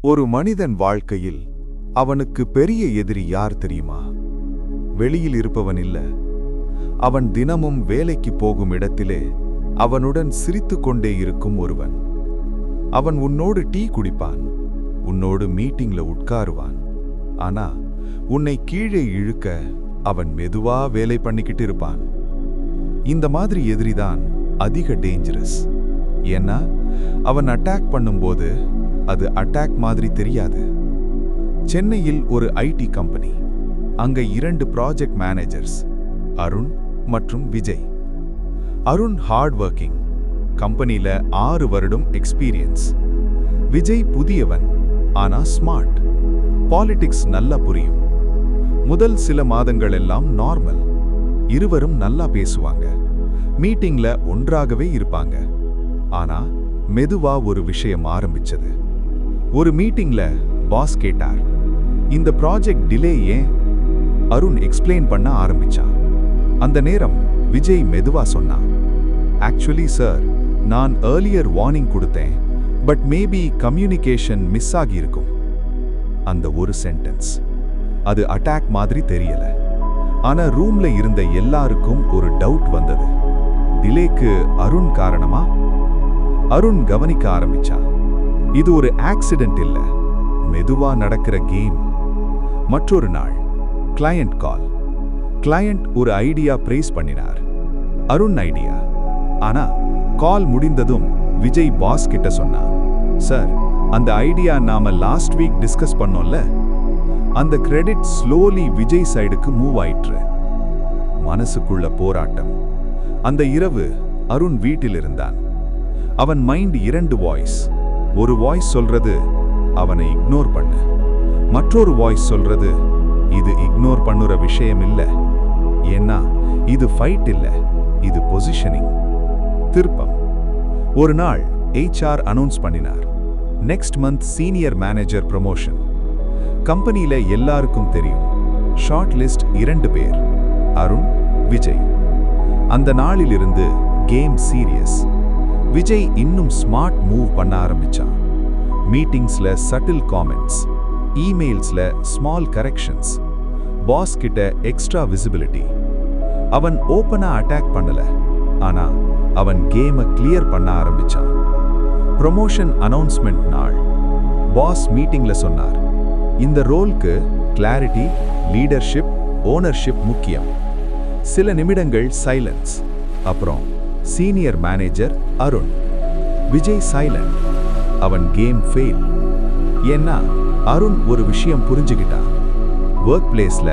ஒரு மனிதன் வாழ்க்கையில் அவனுக்கு பெரிய எதிரி யார் தெரியுமா? வெளியில் இருப்பவன் இல்ல. அவன் தினமும் வேலைக்கு போகும் இடத்திலே அவனுடன் சிரித்துக் கொண்டே இருக்கும் ஒருவன். அவன் உன்னோடு டீ குடிப்பான், உன்னோடு மீட்டிங்ல உட்காருவான். ஆனா உன்னை கீழே இழுக்க அவன் மெதுவா வேலை பண்ணிக்கிட்டு இருப்பான். இந்த மாதிரி எதிரிதான் அதிக டேஞ்சரஸ். ஏன்னா அவன் அட்டாக் பண்ணும்போது அது அட்டாக் மாதிரி தெரியாது. சென்னையில் ஒரு ஐடி கம்பெனி. அங்க 2 ப்ராஜெக்ட் மேனேஜர்ஸ், அருண் மற்றும் விஜய். அருண் ஹார்ட் ஒர்க்கிங், கம்பெனில 6 வருடம் எக்ஸ்பீரியன்ஸ். விஜய் புதியவன், ஆனா ஸ்மார்ட். பாலிடிக்ஸ் நல்லா புரியும். முதல் சில மாதங்கள் எல்லாம் நார்மல். இருவரும் நல்லா பேசுவாங்க, மீட்டிங்ல ஒன்றாகவே இருப்பாங்க. ஆனா மெதுவா ஒரு விஷயம் ஆரம்பிச்சது. ஒரு மீட்டிங்ல பாஸ் கேட்டார், இந்த ப்ராஜெக்ட் டிலே ஏன்? அருண் எக்ஸ்பிளைன் பண்ண ஆரம்பிச்சான். அந்த நேரம் விஜய் மெதுவா சொன்னான், ஆக்சுவலி சார், நான் ஏர்லியர் வார்னிங் கொடுத்தேன், பட் மேபி கம்யூனிகேஷன் மிஸ் ஆகியிருக்கும். அந்த ஒரு சென்டென்ஸ், அது அட்டாக் மாதிரி தெரியல. ஆனா ரூம்ல இருந்த எல்லாருக்கும் ஒரு டவுட் வந்தது. டிலேக்கு அருண் காரணமா? அருண் கவனிக்க ஆரம்பிச்சான். இது ஒரு ஆக்சிடென்ட் இல்ல, மெதுவா நடக்கிற கேம். மற்றொரு நாள் கிளையண்ட் கால். கிளையண்ட் ஒரு ஐடியா பிரைஸ் பண்ணினார், அருண் ஐடியா. ஆனா கால் முடிந்ததும் விஜய் பாஸ் கிட்ட சொன்னான், சார், அந்த ஐடியா நாம லாஸ்ட் வீக் டிஸ்கஸ் பண்ணோம்ல. அந்த கிரெடிட் ஸ்லோலி விஜய் சைடுக்கு மூவ் ஆயிற்று. மனசுக்குள்ள போராட்டம். அந்த இரவு அருண் வீட்டில் இருந்தான். அவன் மைண்ட் 2 வாய்ஸ். ஒரு வாய்ஸ் சொல்றது, அவனை இக்னோர் பண்ணு. மற்றொரு வாய்ஸ் சொல்றது, இது இக்னோர் பண்ணுற விஷயம் இல்ல. ஏன்னா இது ஃபைட் இல்ல, இது பொசிஷனிங். திருப்பம். ஒரு நாள் HR அனௌன்ஸ் பண்ணினார், next month senior manager promotion. கம்பெனியில எல்லாருக்கும் தெரியும். ஷார்ட் லிஸ்ட் 2 பேர், அருண், விஜய். அந்த நாளிலிருந்து கேம் சீரியஸ். விஜய் இன்னும் ஸ்மார்ட் மூவ் பண்ண ஆரம்பிச்சான். மீட்டிங்ஸ்ல சட்டில் காமெண்ட்ஸ், இமெயில்ஸ்ல ஸ்மால் கரெக்ஷன்ஸ், பாஸ் கிட்ட எக்ஸ்ட்ரா விசிபிலிட்டி. அவன் ஓப்பனா அட்டாக் பண்ணல, ஆனா அவன் கேமை கிளியர் பண்ண ஆரம்பிச்சான். ப்ரமோஷன் அனௌன்ஸ்மெண்ட் நாள் பாஸ் மீட்டிங்ல சொன்னார், இந்த ரோலுக்கு கிளாரிட்டி, லீடர்ஷிப், ஓனர்ஷிப் முக்கியம். சில நிமிடங்கள் சைலன்ஸ். அப்புறம் senior manager Arun. Vijay silent. அவன் கேம் ஃபெயில். ஏன்னா அருண் ஒரு விஷயம் புரிஞ்சுக்கிட்டான். ஒர்க் பிளேஸ்ல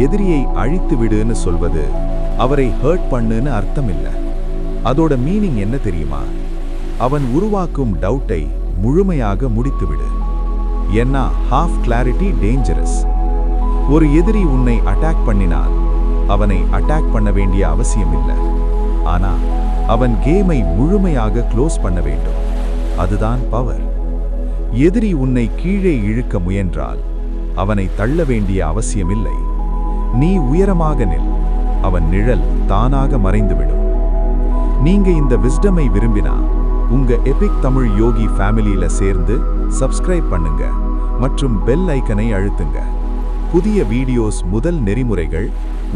எதிரியை அழித்து விடுன்னு சொல்வது அவரை ஹர்ட் பண்ணுன்னு அர்த்தம் இல்லை. அதோட மீனிங் என்ன தெரியுமா? அவன் உருவாக்கும் டவுட்டை முழுமையாக முடித்துவிடு. ஏன்னா ஹாஃப் கிளாரிட்டி டேஞ்சரஸ். ஒரு எதிரி உன்னை அட்டாக் பண்ணினால் அவனை அட்டாக் பண்ண வேண்டிய அவசியம் இல்லை. ஆனா அவன் கேமை முழுமையாக க்ளோஸ் பண்ண வேண்டும். அதுதான் பவர். எதிரி உன்னை கீழே இழுக்க முயன்றால் அவனை தள்ள வேண்டிய அவசியமில்லை. நீ உயரமாக நில், அவன் நிழல் தானாக மறைந்துவிடும். நீங்க இந்த விஸ்டமை விரும்பினா உங்க எபிக் தமிழ் யோகி ஃபேமிலியில சேர்ந்து சப்ஸ்கிரைப் பண்ணுங்க மற்றும் பெல் ஐக்கனை அழுத்துங்க. புதிய வீடியோஸ், முதல் நெறிமுறைகள்,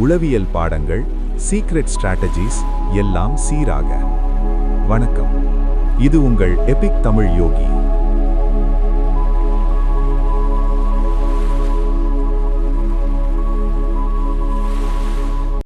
உளவியல் பாடங்கள், சீக்ரெட் ஸ்ட்ராட்டஜிஸ் எல்லாம் சீராக. வணக்கம். இது உங்கள் எபிக் தமிழ் யோகி.